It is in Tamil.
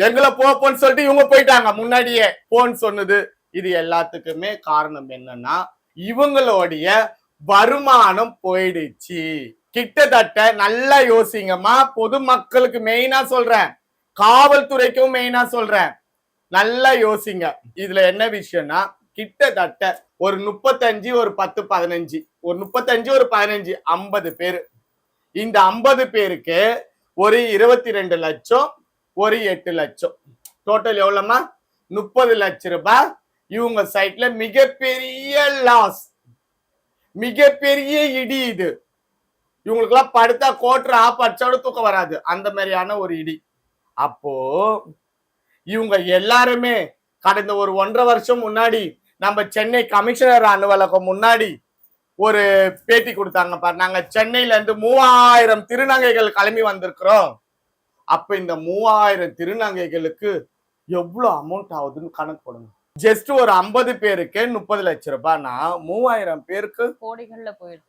எங்களை போன்னு சொல்லிட்டு இவங்க போயிட்டாங்க முன்னாடியே போன்னு சொன்னது. இது எல்லாத்துக்குமே காரணம் என்னன்னா இவங்களுடைய வருமானம் போயிடுச்சு. கிட்டத்தட்ட நல்லா யோசிங்கம்மா. பொதுமக்களுக்கு மெயினா சொல்றேன், காவல்துறைக்கும் மெயினா சொல்றேன், நல்லா யோசிங்க. இதுல என்ன விஷயம்னா கிட்டத்தட்ட ஒரு 35 ஒரு 10 15 ஒரு 35 ஒரு 15 50 பேர். இந்த 50 பேருக்கு ஒரு 22 லட்சம் ஒரு 8 லட்சம் டோட்டல் எவ்வளவுமா 30 லட்சம் ரூபாய். இவங்க சைட்ல மிகப்பெரிய லாஸ், மிகப்பெரிய இடி இது. இவங்களுக்கு எல்லாம் படுத்தா கோட்டர் ஆப் அடிச்சோட தூக்கம் வராது, அந்த மாதிரியான ஒரு இடி. அப்போ இவங்க எல்லாருமே கடந்த ஒரு 1.5 வருஷம் முன்னாடி நம்ம சென்னை கமிஷனர் அலுவலகம் முன்னாடி ஒரு பேட்டி கொடுத்தாங்க பாரு. நாங்க சென்னையில இருந்து 3000 திருநங்கைகள் கிளம்பி வந்திருக்கிறோம். அப்ப இந்த 3000 திருநங்கைகளுக்கு எவ்வளவு அமௌண்ட் ஆகுதுன்னு கணக்கு போடுங்க. ஜஸ்ட் ஒரு 50 பேருக்கு 30 லட்சம் ரூபாய்னா 3000 பேருக்கு கோடிகள்ல போயிடுது.